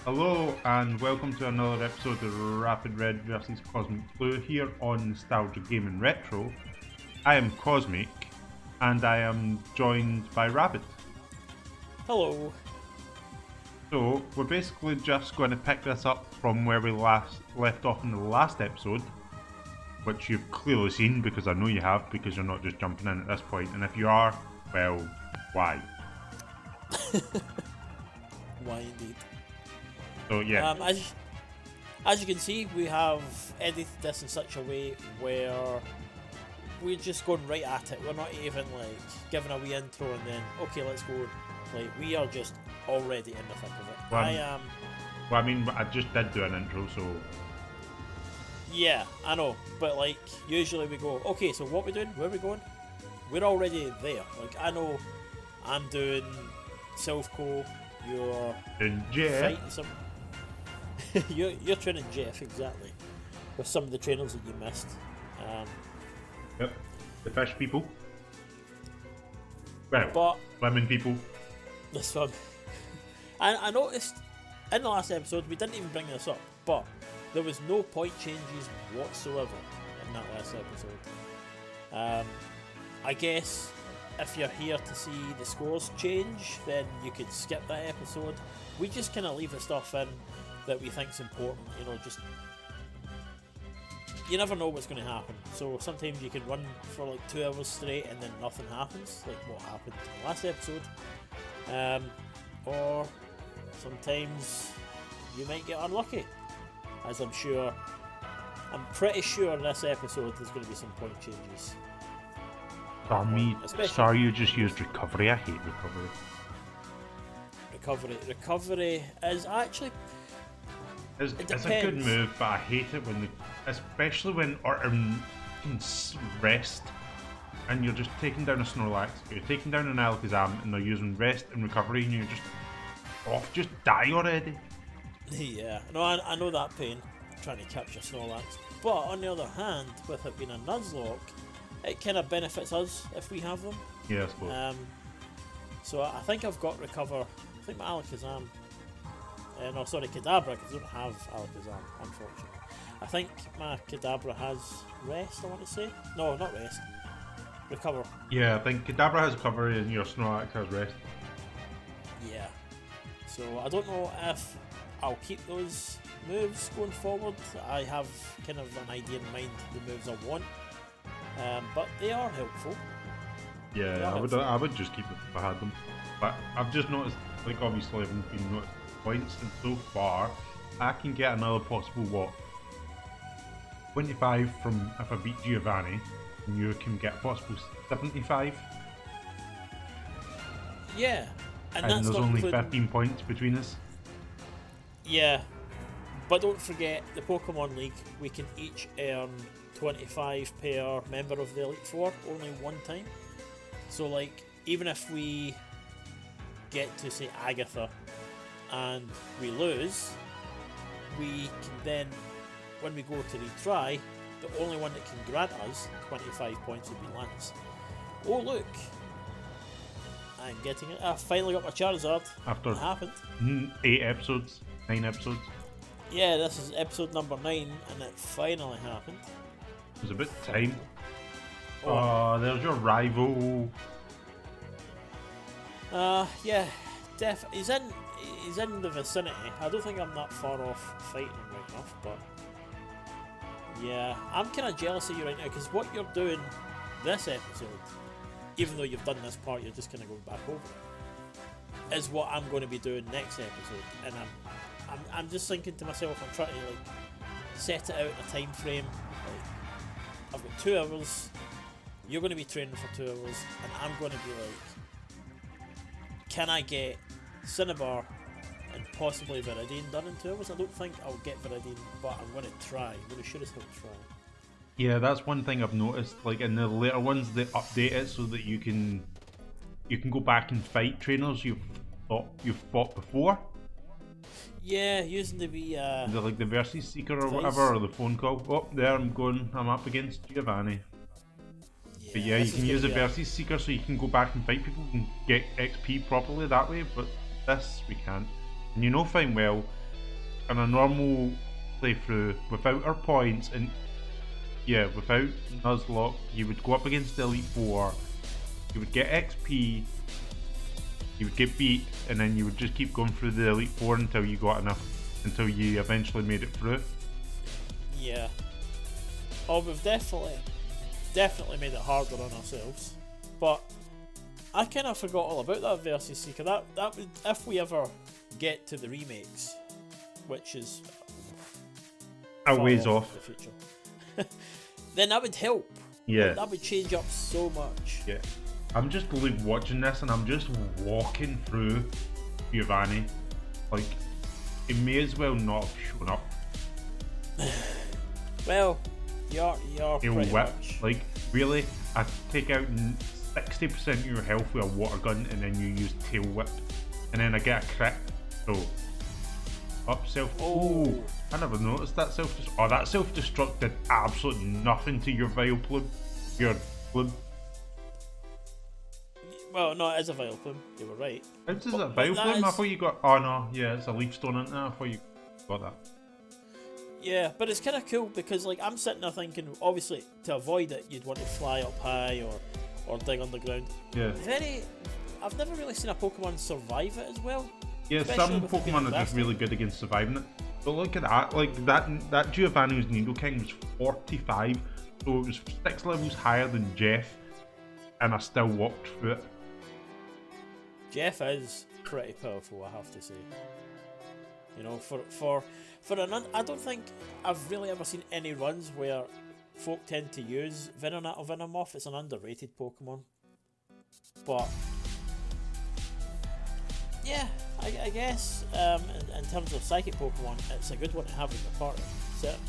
Hello and welcome to another episode of Rapid Red vs Cosmic Blue here on Nostalgia Gaming Retro. I am Cosmic and I am joined by Rapid. Hello. So we're basically just going to pick this up from where we last left off in the last episode, which you've clearly seen because I know you have, because you're not just jumping in at this point, and if you are, well, why? Why indeed. So yeah. As you can see, we have edited this in such a way where we're just going right at it. We're not even like giving a wee intro and then okay, let's go. Like we are just already in the thick of it. Well, I mean, I just did do an intro, so yeah, I know, but like usually we go, okay, so what we doing? Where we going? We're already there. Like I know, I'm doing Selfco. You're Jeff. fighting some. you're training Jeff exactly with some of the trainers that you missed. Yep, the fish people. Well, But lemon people. this one, I noticed in the last episode we didn't even bring this up, but there was no point changes whatsoever in that last episode. I guess if you're here to see the scores change, then you could skip that episode. We just kind of leave the stuff in that we think's important. You know, just you never know what's going to happen. So sometimes you can run for like 2 hours straight and then nothing happens, like what happened in the last episode. Or sometimes you might get unlucky, as I'm pretty sure this episode there's going to be some point changes. Sorry, you just used recovery. I hate recovery. Recovery is actually It's a good move, but I hate it when, especially when rest, and you're just taking down a Snorlax, you're taking down an Alakazam, and they're using rest and recovery, and you're just off. Just die already. Yeah, no, I know that pain trying to capture Snorlax, but on the other hand, with it being a Nuzlocke, it kind of benefits us if we have them. Yeah, I suppose. So I think I've got recover. I think my Alakazam. No, sorry, Kadabra, because I don't have Alakazam, unfortunately. I think my Kadabra has rest, I want to say. No, not rest. Recover. Yeah, I think Kadabra has recovery and your Snorlax has rest. Yeah. So I don't know if I'll keep those moves going forward. I have kind of an idea in mind the moves I want. But they are helpful. Yeah, I would just keep them if I had them. But I've just noticed, like obviously I haven't been noticed points, and so far I can get another possible 25 from if I beat Giovanni, and you can get a possible 75. Yeah, and and that's there's not only including... 15 points between us. Yeah, but don't forget the Pokemon League. We can each earn 25 per member of the Elite Four, only one time. So like, even if we get to say Agatha and we lose, we can then, when we go to retry, the only one that can grant us 25 points would be Lance. Oh look, I'm getting it. I finally got my Charizard. After it happened. 9 episodes. Yeah, this is episode number 9 and it finally happened. It was a bit time. Oh, there's your rival. Yeah, he's in the vicinity. I don't think I'm that far off fighting him right enough, but yeah, I'm kind of jealous of you right now because what you're doing this episode, even though you've done this part, you're just kind of going back over it, is what I'm going to be doing next episode. And I'm just thinking to myself, I'm trying to like set it out in a time frame. Like, I've got 2 hours. You're going to be training for 2 hours, and I'm going to be like, can I get Cinnabar and possibly Viridian done in 2 hours? I don't think I'll get Viridian, but I'm going to try. I'm going to sure as hell try. Yeah, that's one thing I've noticed. Like in the later ones, they update it so that you can go back and fight trainers you've fought before. Yeah, using the like the Versus Seeker or whatever, or the phone call. Oh, there I'm up against Giovanni. But yeah, you can use a Versus Seeker so you can go back and fight people and get XP properly that way, but this we can't. And you know fine well, in a normal playthrough without our points and without Nuzlocke, you would go up against the Elite Four, you would get XP, you would get beat, and then you would just keep going through the Elite Four until you got enough, until you eventually made it through. Yeah. Oh, we've definitely made it harder on ourselves. But I kind of forgot all about that Versus Seeker. That would, if we ever get to the remakes, which is a ways off, the future, then that would help. Yeah. That would change up so much. Yeah. I'm just like watching this and I'm just walking through Giovanni. Like, it may as well not have shown up. Well, you're He'll pretty whip. much. Like, really? I take out 60% of your health with a water gun and then you use tail whip. And then I get a crit. So, up self. Oh. I never noticed that self-destruct. Oh, that self-destruct did absolutely nothing to your Vileplume. Your Plume. Well, no, it is a Vileplume. You were right. How does that Vileplume? I thought you got. Oh no, yeah, it's a leaf stone in there. I thought you got that. Yeah, but it's kind of cool because, like, I'm sitting there thinking, obviously, to avoid it, you'd want to fly up high or dig underground. Yeah. I've never really seen a Pokemon survive it as well. Yeah, Especially some Pokemon are just really good against surviving it. But look at that, like that Giovanni's Nidoking was 45, so it was 6 levels higher than Jeff, and I still walked through it. Jeff is pretty powerful, I have to say. You know, for I don't think I've really ever seen any runs where folk tend to use Venonat or Venomoth. It's an underrated Pokemon. But yeah, I guess in terms of Psychic Pokemon, it's a good one to have in the party, certainly.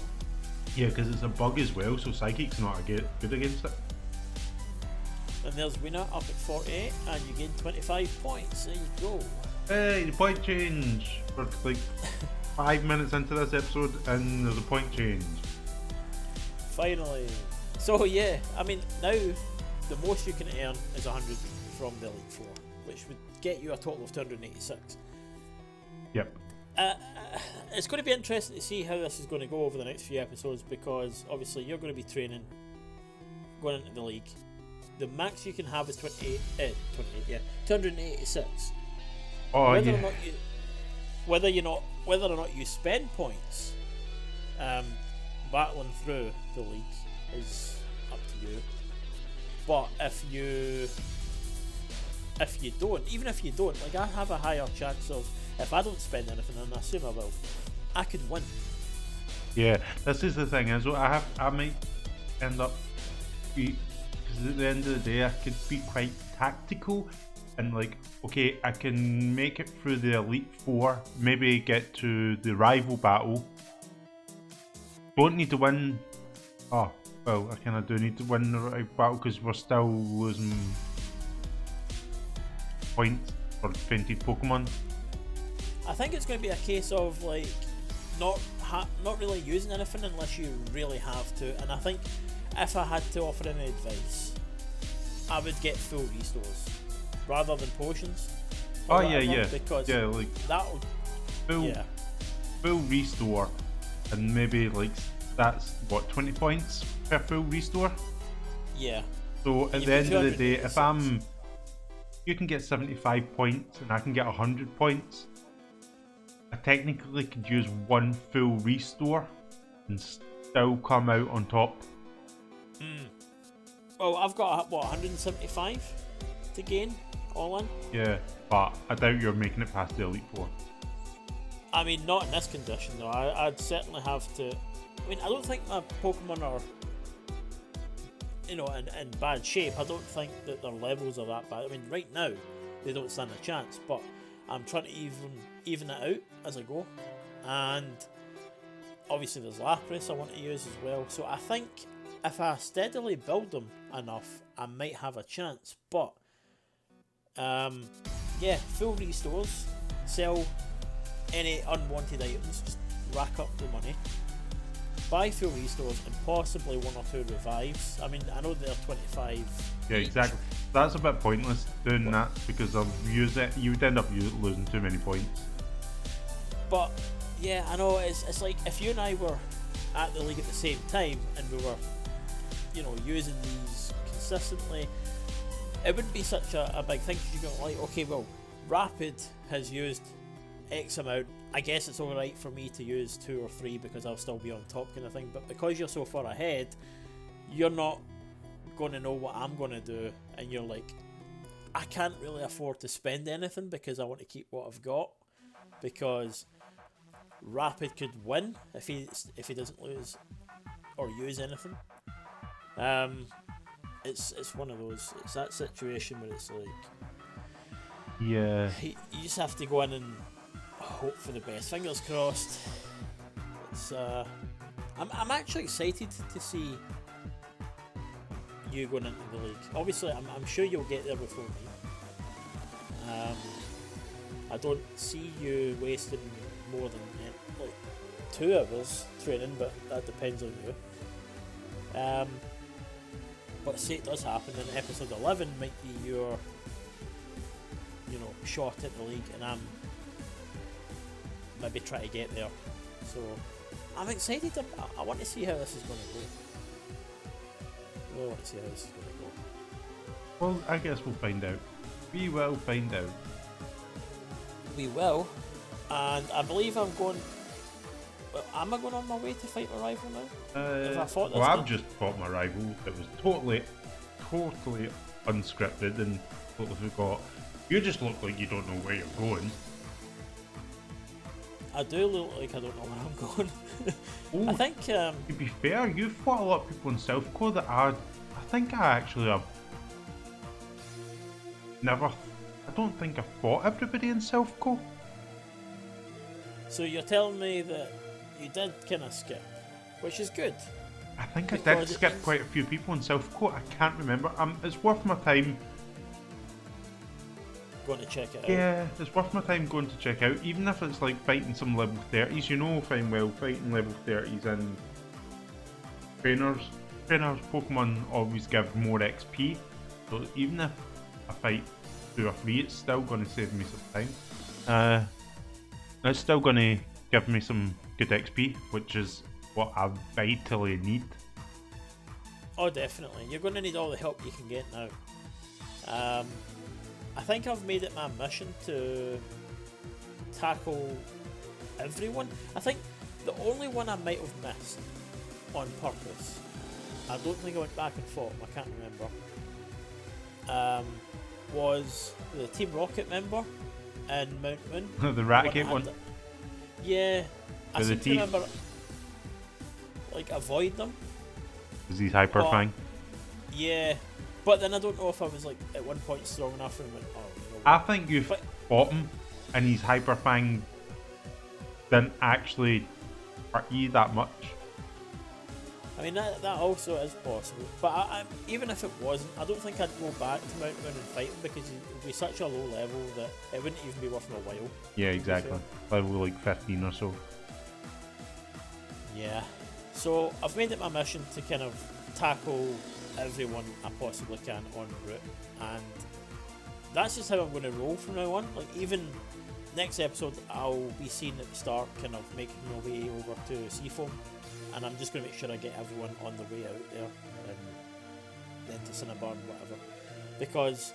Yeah, because it's a bug as well, so Psychic's not good against it. And there's Weena up at 48, and you gain 25 points. There you go. Hey, the point change! We're like 5 minutes into this episode, and there's a point change. Finally. So yeah, I mean, now the most you can earn is 100 from the Elite Four, which would get you a total of 286. Yep. It's going to be interesting to see how this is going to go over the next few episodes, because obviously you're going to be training, going into the league. The max you can have is 286. Oh, whether yeah. or not you, whether or not you spend points, battling through the league is up to you. But if you don't, even if you don't, like, I have a higher chance of, if I don't spend anything, and I assume I will, I could win. Yeah, this is the thing, is I might end up because at the end of the day I could be quite tactical and like, okay, I can make it through the Elite Four, maybe get to the rival battle. Don't need to win. Oh, well, I kind of do need to win the rival battle because we're still losing points for fainted Pokemon. I think it's going to be a case of like not really using anything unless you really have to. And I think if I had to offer any advice, I would get full restores rather than potions. Oh yeah, because yeah, like that'll full restore, and maybe like that's what, 20 points per full restore. Yeah. So at the end of the day, if you can get 75 points and I can get 100 points, I technically could use one full restore and still come out on top. Well, I've got 175 to gain all in. Yeah, but I doubt you're making it past the Elite Four. I mean, not in this condition though. I'd certainly have to. I mean, I don't think my Pokemon are, you know, in bad shape. I don't think that their levels are that bad. I mean, right now they don't stand a chance, but I'm trying to even it out as I go. And obviously there's Lapras I want to use as well. So I think if I steadily build them enough, I might have a chance. But yeah, full restores, sell any unwanted items, just rack up the money, buy full restores, and possibly 1 or 2 revives. I mean, I know they're 25. Yeah, exactly. That's a bit pointless doing that because of you would end up losing too many points. But Yeah, I know. It's like if you and I were at the league at the same time and we were, using these consistently, it wouldn't be such a big thing because you go like, okay, well, Rapid has used X amount. I guess it's alright for me to use 2 or 3 because I'll still be on top, kind of thing. But because you're so far ahead, you're not going to know what I'm going to do, and you're like, I can't really afford to spend anything because I want to keep what I've got, because Rapid could win if he doesn't lose or use anything. It's one of those. It's that situation where it's like, yeah, you just have to go in and hope for the best. Fingers crossed. It's I'm actually excited to see you going into the league. Obviously, I'm sure you'll get there before me. I don't see you wasting more than 2 hours training, but that depends on you. But say it does happen, then episode 11 might be your, shot at the league, and I'm maybe try to get there. So I'm excited. I want to see how this is going to go. I really want to see how this is going to go. Well, I guess we'll find out. We will find out. We will. And I believe I'm going... Well, am I going on my way to fight my rival now? I've just fought my rival. It was totally unscripted and totally forgot. You just look like you don't know where you're going. I do look like I don't know where I'm going. Oh, I think... to be fair, you've fought a lot of people in Southcore that I think I actually have never... I don't think I've fought everybody in Southcore. So you're telling me that you did kind of skip, which is good. I think I did skip quite a few people in Southcore. I can't remember. It's worth my time. Going to check it out. Yeah, it's worth my time going to check out, even if it's like fighting some level 30s. Fine well, fighting level 30s in trainers. Trainers Pokemon always give more XP, so even if I fight 2 or 3, it's still going to save me some time. It's still going to give me some good XP, which is what I vitally need. Oh, definitely. You're going to need all the help you can get now. I think I've made it my mission to tackle everyone. I think the only one I might have missed on purpose, I don't think I went back and fought him, I can't remember, was the Team Rocket member in Mount Moon. The Rat-Gate one? Yeah, I With seem the to teeth? remember avoid them. Is he Hyper Fang? Yeah, but then I don't know if I was at one point strong enough and went, I think you fought him and his Hyper Fang didn't actually hurt you that much. I mean, that also is possible, but even if it wasn't, I don't think I'd go back to Mount Moon and fight him because it would be such a low level that it wouldn't even be worth my while. Yeah, exactly. Level 15 or so. Yeah. So I've made it my mission to kind of tackle everyone I possibly can en route, and that's just how I'm going to roll from now on. Even next episode, I'll be seen at the start, kind of making my way over to Seafoam. And I'm just going to make sure I get everyone on the way out there, and then to Cinnabar and whatever, because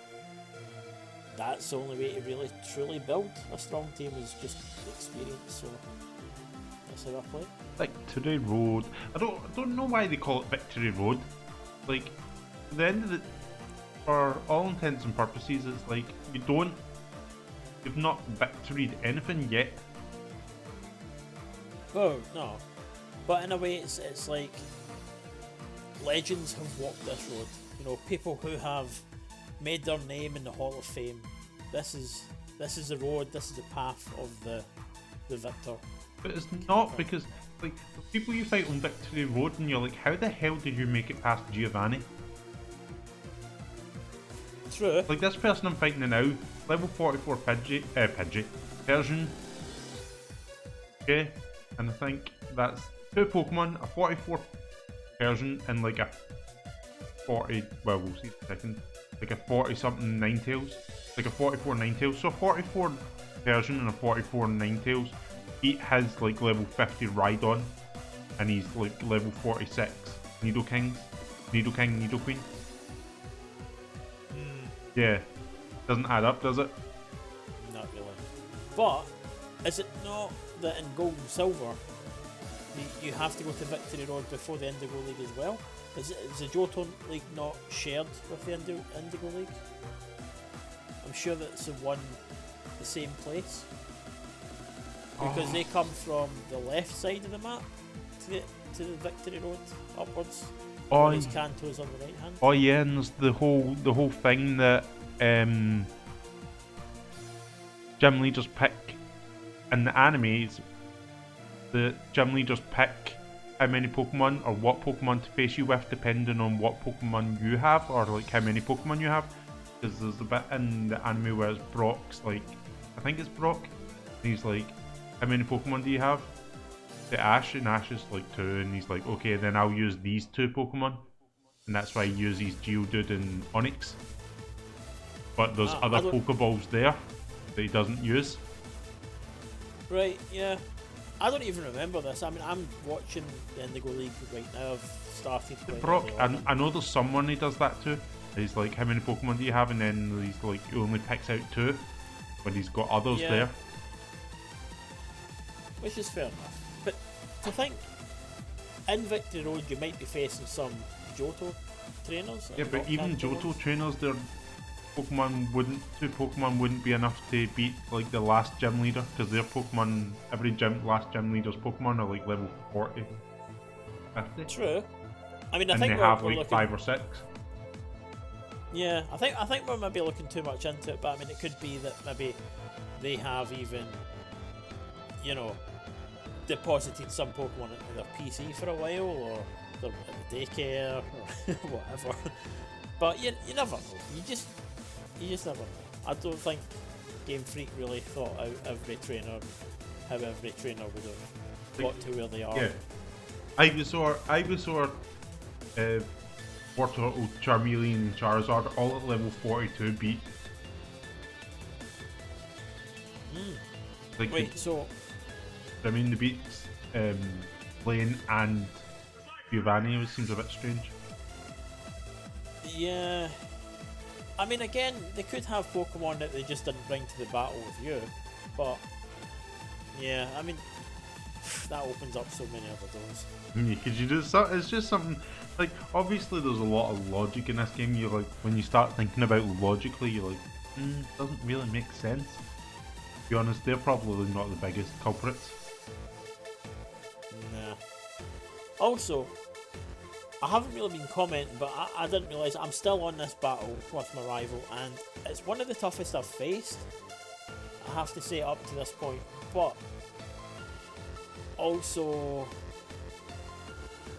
that's the only way to really truly build a strong team is just experience. So that's how I play. Victory Road. I don't know why they call it Victory Road. At the end of for all intents and purposes, it's you've not victoried anything yet. Oh no. But in a way, it's like legends have walked this road. People who have made their name in the Hall of Fame. This is the road. This is the path of the victor. But it's not, because the people you fight on Victory Road, and you're like, how the hell did you make it past Giovanni? True. This person I'm fighting now, level 44 Persian. Okay, and I think that's 2 Pokemon, a 44 Persian, and a 40, well, we'll see in a second, a 40 something Ninetales, a 44 Ninetales, so 44 Persian and a 44 Ninetales, beat his like level 50 Rhydon, and he's like level 46 Nidoking, Nidoqueen. Yeah, doesn't add up, does it? Not really. But is it not that in Gold and Silver you have to go to Victory Road before the Indigo League as well? Is the Johto League not shared with the Indigo League? I'm sure that it's the same place. Because they come from the left side of the map to the Victory Road upwards. Whereas Kanto's on the right hand. Oh yeah, and there's the whole thing that gym leaders pick in the animes. The gym leaders pick how many Pokemon or what Pokemon to face you with, depending on what Pokemon you have, or like how many Pokemon you have. Because there's a bit in the anime where it's Brock's like, I think it's Brock. And he's like, how many Pokemon do you have? To Ash, and Ash is like 2, and he's like, okay, then I'll use these 2 Pokemon. And that's why he uses Geodude and Onix. But there's other Pokeballs there that he doesn't use. Right, yeah. I don't even remember this. I mean, I'm watching the Indigo League right now. I've started playing. Brock, I know there's someone he does that to. He's like, how many Pokemon do you have? And then he's like, he only picks out 2. But he's got others there. Which is fair enough. But to think, in Victory Road you might be facing some Johto trainers. Yeah, but even Johto trainers, their Pokemon wouldn't, 2 Pokemon wouldn't be enough to beat like the last gym leader, because their Pokemon, last gym leader's Pokemon are like level 40, 50. True. I mean, I and think they have we're like looking, 5 or 6. Yeah, I think we're maybe looking too much into it, but I mean, it could be that maybe they have even, you know, deposited some Pokemon into their PC for a while, or they're at the daycare, or whatever. But you never know. You just never know. I don't think Game Freak really thought out every trainer, how every trainer would have got to where they are. Yeah. Ivysaur, Wartortle, Charmeleon, and Charizard all at level 42 beat. Like wait, so I mean, the beats Lane and Giovanni, which seems a bit strange. yeah, I mean, again, they could have Pokemon that they just didn't bring to the battle with you, but yeah, I mean, that opens up so many other doors. Because you just, it's just something like, obviously there's a lot of logic in this game. You like, when you start thinking about it logically, you're like, doesn't really make sense. To be honest, they're probably not the biggest culprits. Nah. Also, I haven't really been commenting, but I didn't realise I'm still on this battle with my rival, and it's one of the toughest I've faced, I have to say, up to this point. But also,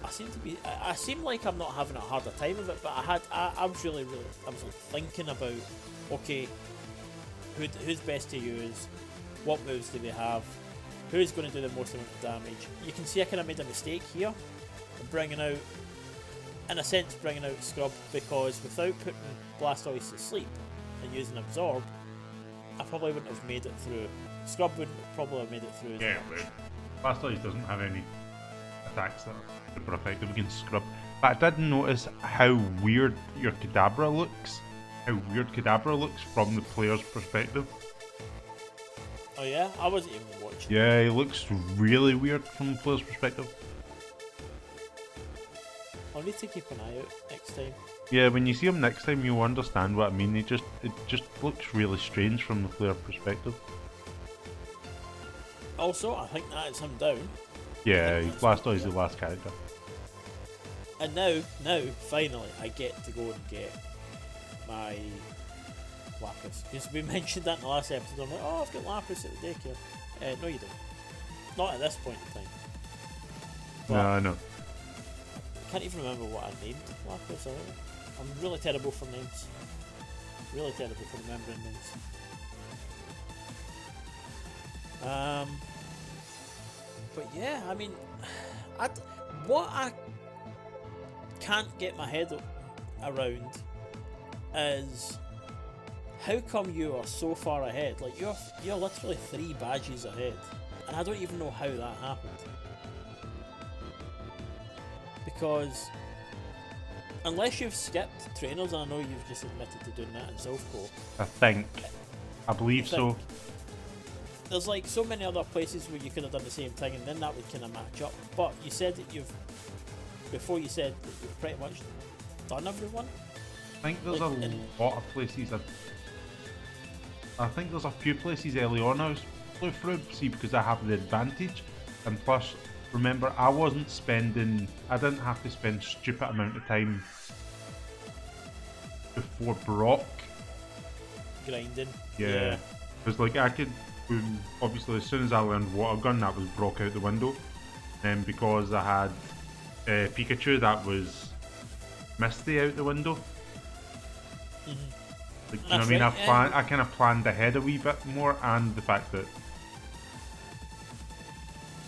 I seem like I'm not having a harder time of it, but I was like thinking about, okay, who's best to use, what moves do they have, who's going to do the most amount of damage. You can see I kind of made a mistake here, in a sense bringing out Scrub, because without putting Blastoise to sleep and using Absorb, I probably wouldn't have made it through. Scrub wouldn't probably have made it through as much. Blastoise doesn't have any attacks that are super effective against Scrub. But I did notice how weird your Kadabra looks. How weird Kadabra looks from the player's perspective. Oh yeah? I wasn't even watching. Yeah, he looks really weird from the player's perspective. I'll need to keep an eye out next time. Yeah, when you see him next time, you'll understand what I mean. It just looks really strange from the player perspective. Also, I think that is him down. Yeah, Blastoise is the last character. And now, finally, I get to go and get my Lapras. Because we mentioned that in the last episode. I'm like, oh, I've got Lapras at the daycare. No, you don't. Not at this point in time. But No, I know. I can't even remember what I named Lapras. I'm really terrible for names. Really terrible for remembering names. But yeah, I mean, what I can't get my head around is how come you are so far ahead? Like you're literally 3 badges ahead, and I don't even know how that happened. Because unless you've skipped trainers, and I know you've just admitted to doing that in Silphco. I believe so. There's like so many other places where you could have done the same thing, and then that would kind of match up. But you said that before you said that you've pretty much done everyone. I think there's lot of places. I think there's a few places early on I was flew through, see, because I have the advantage, and plus, remember, I didn't have to spend stupid amount of time before Brock. Grinding. Yeah. Because like I could, obviously as soon as I learned Water Gun, that was Brock out the window. And because I had Pikachu, that was Misty out the window. Like, you know what I mean? Right, I kind of planned ahead a wee bit more, and the fact that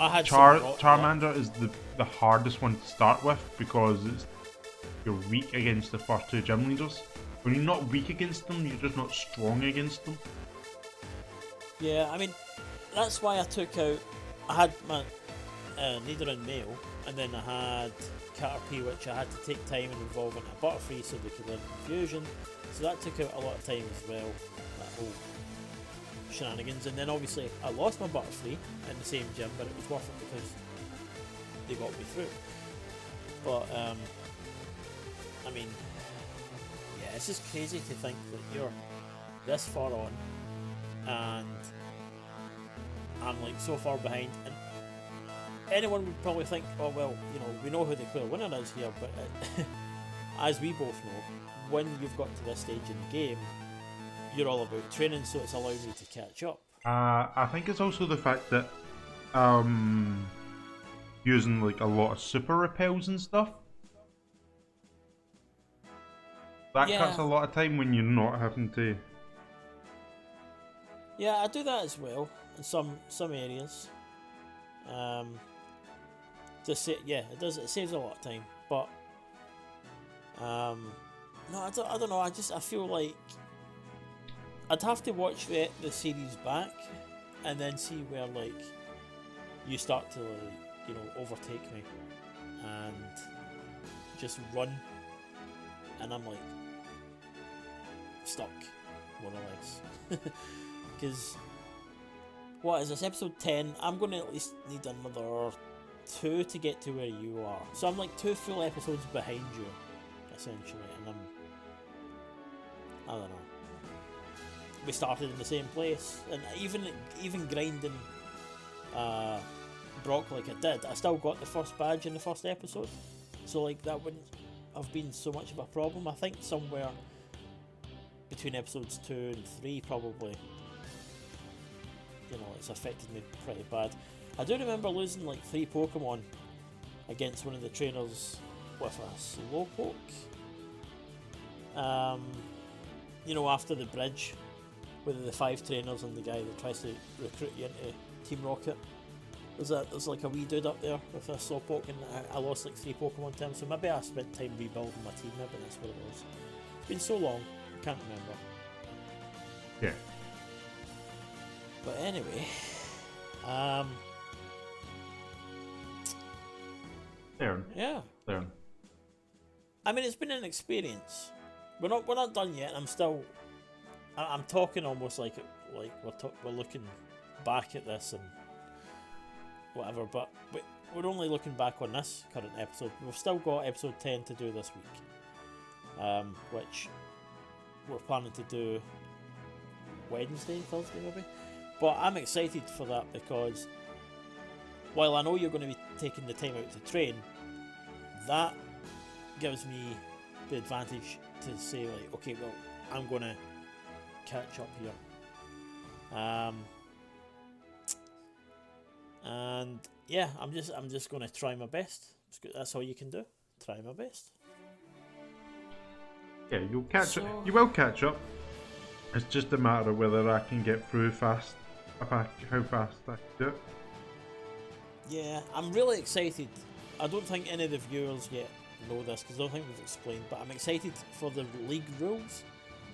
I had Charmander is the hardest one to start with, because you're weak against the first two gym leaders. When you're not weak against them, you're just not strong against them. Yeah, I mean, that's why I had my Nidoran male, and then I had Caterpie, which I had to take time and evolve into Butterfree so they could learn Confusion. So that took out a lot of time as well, that whole shenanigans. And then obviously I lost my Butterfree in the same gym, but it was worth it because they got me through. But I mean, yeah, it's just crazy to think that you're this far on and I'm like so far behind. And anyone would probably think, oh well, you know, we know who the clear winner is here, but as we both know, when you've got to this stage in the game, you're all about training, so it's allowed me to catch up. I think it's also the fact that using like a lot of super repels and stuff, that cuts a lot of time when you're not having to. Yeah, I do that as well in some areas. It does. It saves a lot of time, but no, I don't know. I feel like I'd have to watch the series back and then see where like you start to like, you know, overtake me and just run, and I'm like stuck more or less. Because what is this, episode 10? I'm going to at least need another 2 to get to where you are. So I'm like 2 full episodes behind you, essentially, and I don't know. We started in the same place, and even grinding Brock like I did, I still got the first badge in the first episode. So like that wouldn't have been so much of a problem. I think somewhere between episodes 2 and 3 probably, you know, it's affected me pretty bad. I do remember losing like 3 Pokemon against one of the trainers with a Slowpoke. You know, after the bridge with the 5 trainers and the guy that tries to recruit you into Team Rocket. There's like a wee dude up there with a Slowpoke, and I lost like 3 Pokemon to him, so maybe I spent time rebuilding my team, maybe that's what it was. It's been so long, I can't remember. Yeah. But anyway, yeah. There. I mean, it's been an experience. We're not done yet. I'm talking almost like we're looking back at this and whatever. But we're only looking back on this current episode. We've still got episode 10 to do this week, which we're planning to do Thursday maybe. But I'm excited for that because while I know you're going to be taking the time out to train, that gives me the advantage to say like, okay, well, I'm going to catch up here. And yeah, I'm just going to try my best. That's all you can do. Try my best. Yeah, you'll catch up. You will catch up. It's just a matter of whether I can get through fast. How fast I can do it. Yeah, I'm really excited. I don't think any of the viewers yet know this because I don't think we've explained, but I'm excited for the league rules,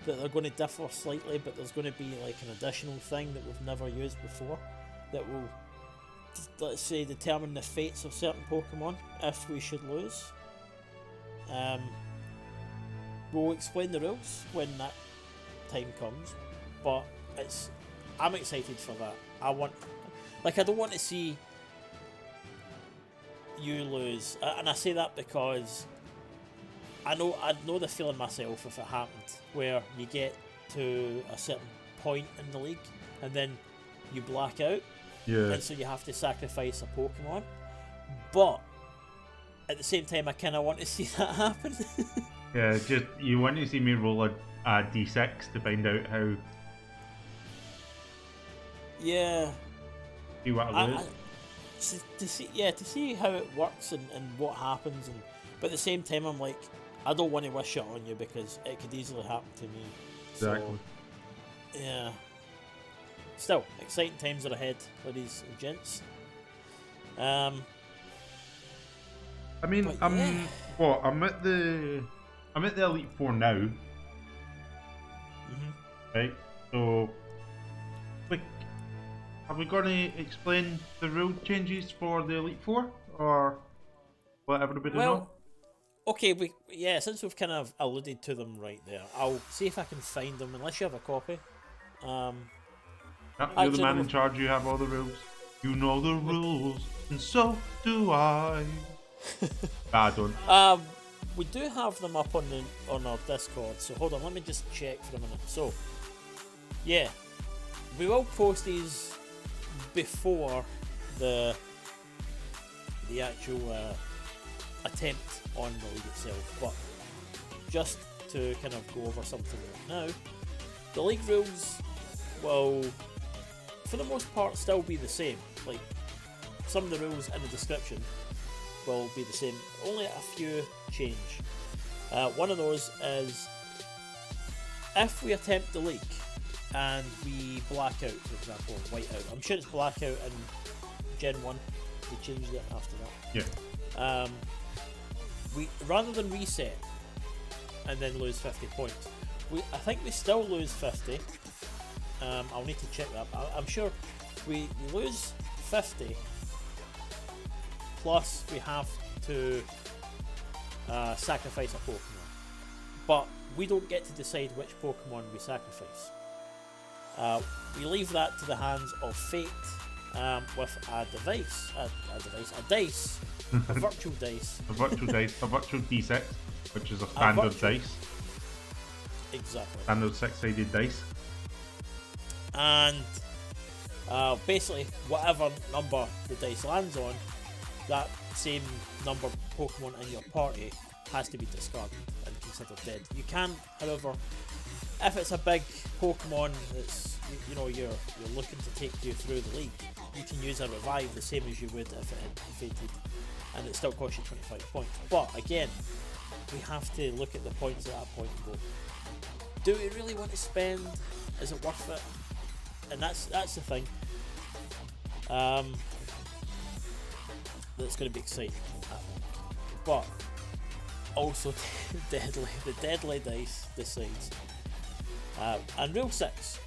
that they're going to differ slightly, but there's going to be like an additional thing that we've never used before that will let's say, determine the fates of certain Pokemon if we should lose. We'll explain the rules when that time comes, but I'm excited for that. I don't want to see you lose, and I say that because I know the feeling myself if it happened, where you get to a certain point in the league and then you black out, and so you have to sacrifice a Pokemon. But at the same time, I kind of want to see that happen. Yeah, just you want to see me roll a d6 to find out how. Yeah. See what I lose. To see how it works and what happens, but at the same time, I'm like, I don't want to wish it on you because it could easily happen to me. Exactly. So, yeah. Still, exciting times are ahead, ladies and gents. I mean, I'm at the Elite Four now. Mm-hmm. Right. So, like, are we going to explain the rule changes for the Elite Four, or let everybody know? Okay, since we've kind of alluded to them right there, I'll see if I can find them, unless you have a copy. You're the man in charge, you have all the rules. You know the rules, and so do I. I don't. We do have them up on our Discord, so hold on, let me just check for a minute. So, yeah, we will post these before the actual attempt on the league itself, but just to kind of go over something right now, the league rules will, for the most part, still be the same. Like, some of the rules in the description will be the same, only a few change. One of those is if we attempt the leak and we black out, for example, white out. I'm sure it's blackout in Gen 1, they changed it after that. Yeah. We, rather than reset and then lose 50 points, I think we still lose 50. I'll need to check that. I'm sure we lose 50 plus we have to sacrifice a Pokemon, but we don't get to decide which Pokemon we sacrifice. We leave that to the hands of fate, with a dice, a virtual dice. A virtual D6, which is a standard dice. Exactly. Standard 6-sided dice. And basically, whatever number the dice lands on, that same number of Pokemon in your party has to be discarded and considered dead. You can, however, if it's a big Pokemon that's you're looking to take you through the league, you can use a revive the same as you would if it had defeated, and it still costs you 25 points. But again, we have to look at the points at that point and go, do we really want to spend? Is it worth it? And that's the thing. That's going to be exciting, I think. But also the deadly dice decides. And Rule 6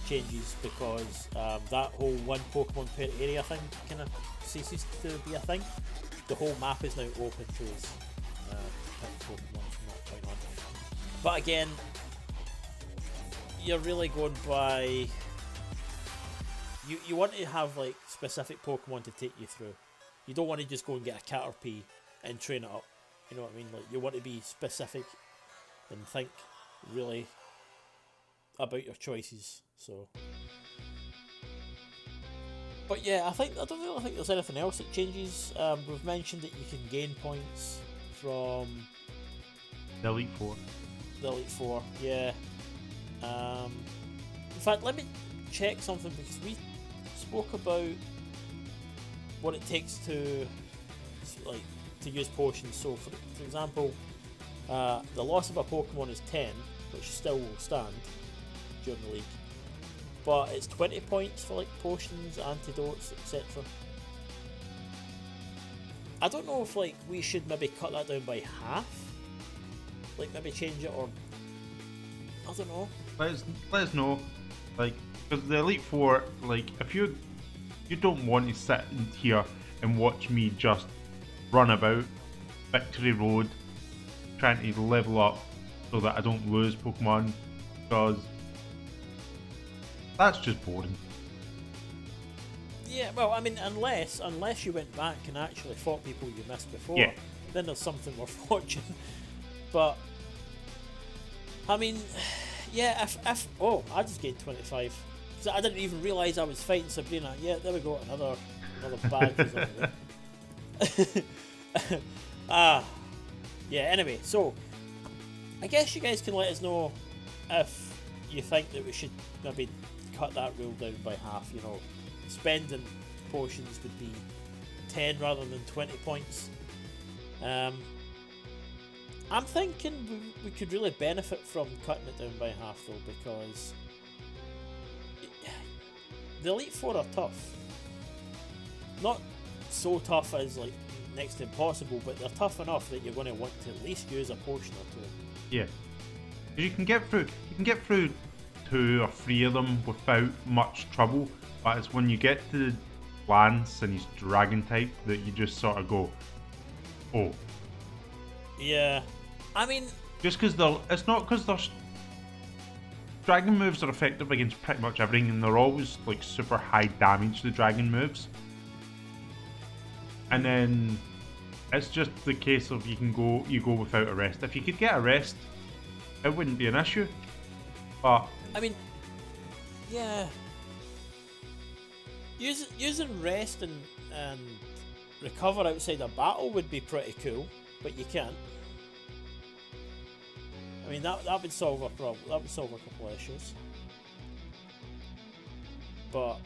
changes because that whole one Pokemon per area thing kind of ceases to be a thing. The whole map is now open to us to pick Pokemon from that point on. But again, you're really going by... You want to have like specific Pokemon to take you through. You don't want to just go and get a Caterpie and train it up. You know what I mean? Like, you want to be specific and think really about your choices. So, but yeah, I don't really think there's anything else that changes. We've mentioned that you can gain points from the Elite Four. The Elite Four, yeah. In fact, let me check something because we spoke about what it takes to use potions. So, for example, the loss of a Pokemon is 10, which still will stand during the league, but it's 20 points for like potions, antidotes, etc. I don't know if like we should maybe cut that down by half, like maybe change it, or I don't know. Let us know, like, because the Elite Four, like, if you You don't want to sit in here and watch me just run about Victory Road trying to level up so that I don't lose Pokemon, because that's just boring. Yeah, well, I mean, unless you went back and actually fought people you missed before, Yeah. then there's something worth watching. But I mean, yeah, if oh, I just gained 25. So I didn't even realise I was fighting Sabrina. Yeah, there we go, another badge. Yeah. Anyway, so I guess you guys can let us know if you think that we should maybe cut that rule down by half. You know, spending potions would be 10 rather than 20 points. I'm thinking we could really benefit from cutting it down by half though, because the Elite Four are tough. Not so tough as like next to impossible, but they're tough enough that you're going to want to at least use a potion or two. Yeah, you can get through 2 or 3 of them without much trouble, but it's when you get to Lance and he's Dragon type that you just sort of go, oh. Yeah, I mean, just because it's not because there's Dragon moves are effective against pretty much everything, and they're always like super high damage, the Dragon moves. And then it's just the case of you go without a rest. If you could get a rest, it wouldn't be an issue. But I mean, yeah, using rest and recover outside a battle would be pretty cool, but you can't. I mean, that would solve a problem. That would solve a couple of issues. But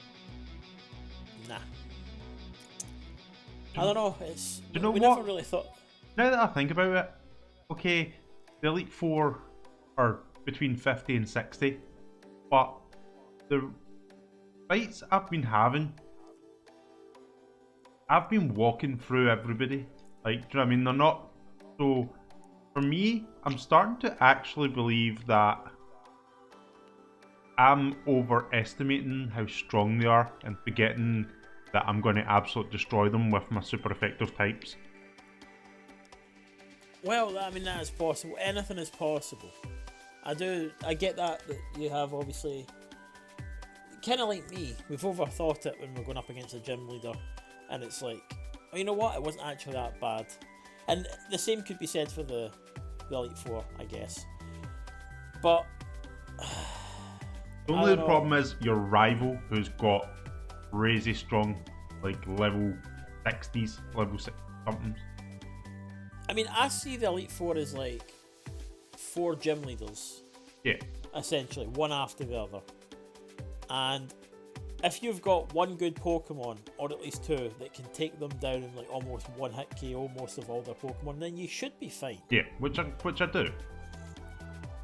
nah, I don't know. It's you know we what? never really thought. Now that I think about it, okay, the Elite Four are between 50 and 60, but the fights I've been having, I've been walking through everybody. Like, do you know what I mean? They're not so. For me, I'm starting to actually believe that I'm overestimating how strong they are and forgetting that I'm going to absolutely destroy them with my super effective types. Well, I mean, that is possible. Anything is possible. I get that you have obviously, kind of like me, we've overthought it when we're going up against a gym leader, and it's like, oh, you know what, it wasn't actually that bad. And the same could be said for the Elite Four, I guess. But the only problem is your rival, who's got crazy strong, like level 60s, level 6 something. I mean, I see the Elite Four as like 4 gym leaders. Yeah. Essentially, one after the other. And if you've got one good Pokemon, or at least 2, that can take them down in like almost one hit KO most of all their Pokemon, then you should be fine. Yeah, which I do.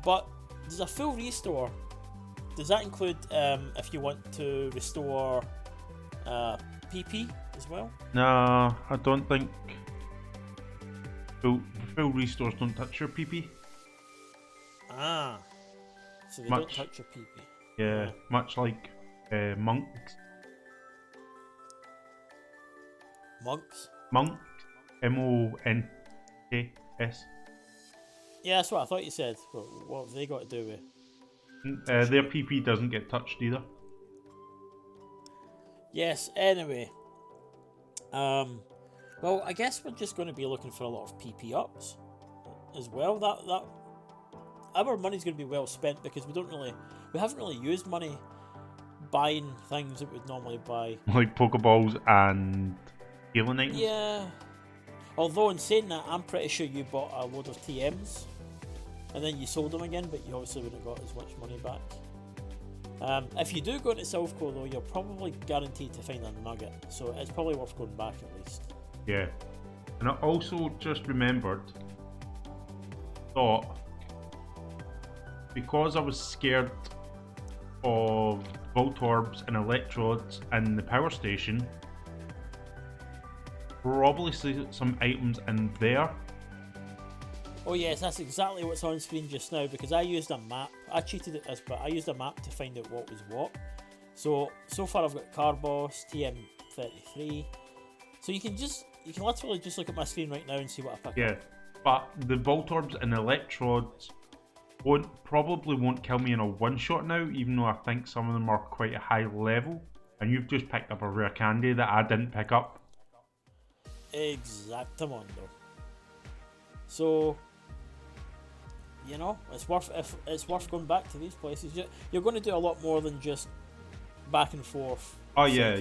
But there's a full restore. Does that include if you want to restore PP as well? No, I don't think. Full restores don't touch your PP. Ah, so they don't touch your PP. Yeah, much like monks. Monks? Monk. MONKS. Yeah, that's what I thought you said. But what have they got to do with? Their PP doesn't get touched either. Yes, anyway. Well, I guess we're just going to be looking for a lot of PP ups as well. That our money's going to be well spent, because we haven't really used money buying things that we'd normally buy. Like Pokeballs and healing items? Yeah. Although in saying that, I'm pretty sure you bought a load of TMs and then you sold them again, but you obviously wouldn't have got as much money back. If you do go into Southco though, you're probably guaranteed to find a nugget, so it's probably worth going back at least. Yeah. And I also just thought, because I was scared of Voltorbs and Electrodes and the power station, probably see some items in there. Oh yes, that's exactly what's on screen just now, because I used a map. I cheated at this, but I used a map to find out what was what. So far I've got Carbos, TM33. So you can literally just look at my screen right now and see what I pick up. Yeah, but the Voltorbs and Electrodes probably won't kill me in a one-shot now, even though I think some of them are quite a high level. And you've just picked up a rare candy that I didn't pick up. Exactamundo. So, you know, it's worth going back to these places. You're going to do a lot more than just back and forth. Oh yeah.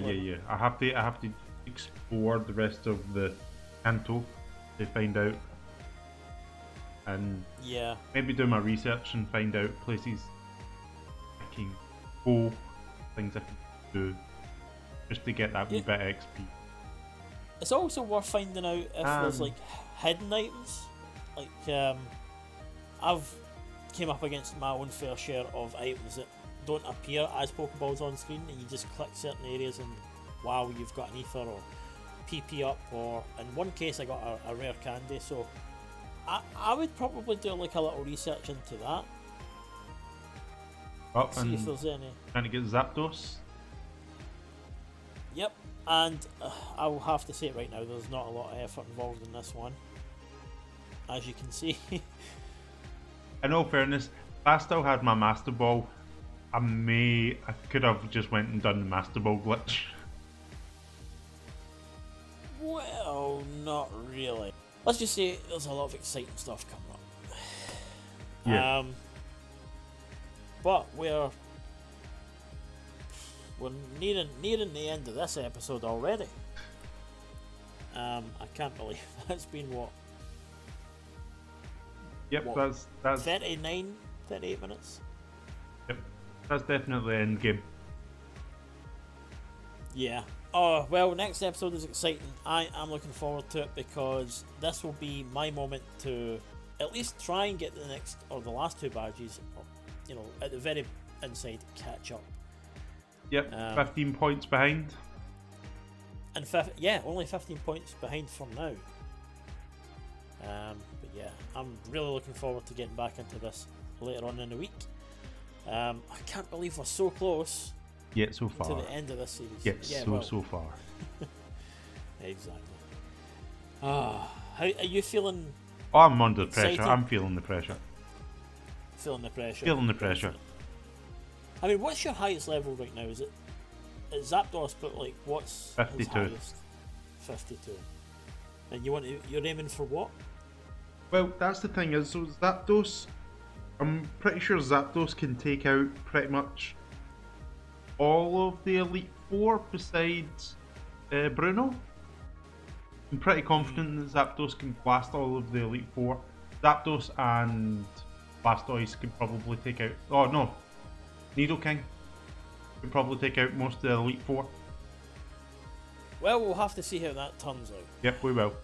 I have to explore the rest of the Kanto to find out, and maybe do my research and find out places I can go, things I can do, just to get that wee bit of XP. It's also worth finding out if there's like hidden items. Like I've came up against my own fair share of items that don't appear as Pokeballs on screen, and you just click certain areas and wow, you've got an ether or PP up, or in one case I got a rare candy. So I would probably do like a little research into that. See if there's any. Trying to get Zapdos. Yep, and I will have to say it right now, there's not a lot of effort involved in this one, as you can see. In all fairness, if I still had my Master Ball, I could have just went and done the Master Ball glitch. Well, not really. Let's just say there's a lot of exciting stuff coming up. Yeah. But we're nearing the end of this episode already. I can't believe that's been what? Yep, that's 38 minutes. Yep, that's definitely end game. Yeah. Oh well, next episode is exciting. I am looking forward to it because this will be my moment to at least try and get the last two badges, or, you know, at the very inside, catch up. Yep, 15 points behind. And only 15 points behind from now. But yeah, I'm really looking forward to getting back into this later on in the week. I can't believe we're so close. Yet so far. To the end of this series. So far. Exactly. How are you feeling? Oh, I'm under excited? pressure. I'm feeling the pressure. Feeling the pressure. Feeling the pressure. I mean, what's your highest level right now? Is Zapdos, but like, what's 52. his highest? 52. And you're aiming for what? Well, that's the thing is, so Zapdos, I'm pretty sure Zapdos can take out pretty much all of the Elite Four besides Bruno. I'm pretty confident that Zapdos can blast all of the Elite Four. Zapdos and Blastoise can probably take out... Oh no, Nidoking can probably take out most of the Elite Four. Well, we'll have to see how that turns out. Yep, we will.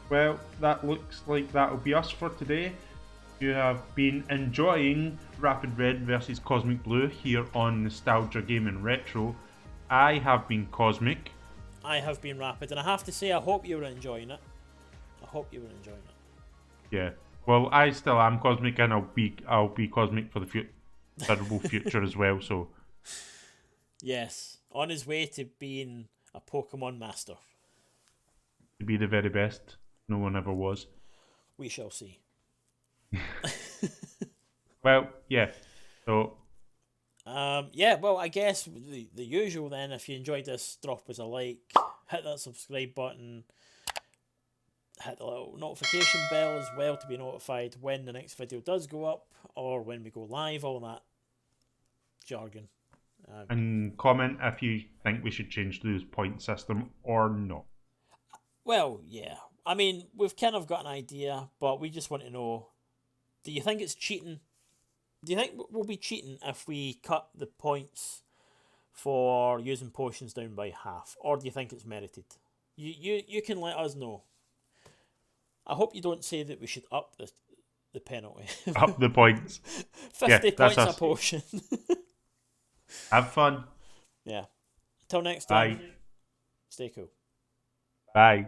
Well, that looks like that'll be us for today. You have been enjoying Rapid Red versus Cosmic Blue here on Nostalgia Gaming Retro. I have been Cosmic. I have been Rapid, and I have to say, I hope you were enjoying it. Yeah. Well, I still am Cosmic, and I'll be Cosmic for the terrible future as well. So. Yes, on his way to being a Pokemon master. To be the very best. No one ever was. We shall see. Well, yeah. So. Well, I guess the usual then. If you enjoyed this, drop us a like, hit that subscribe button, hit the little notification bell as well to be notified when the next video does go up or when we go live. All that jargon. And comment if you think we should change the point system or not. Well, yeah. I mean, we've kind of got an idea, but we just want to know, do you think it's cheating? Do you think we'll be cheating if we cut the points for using potions down by half? Or do you think it's merited? You can let us know. I hope you don't say that we should up the penalty. Up the points. 50 points a potion. Have fun. Yeah. Until next time. Bye. Stay cool. Bye.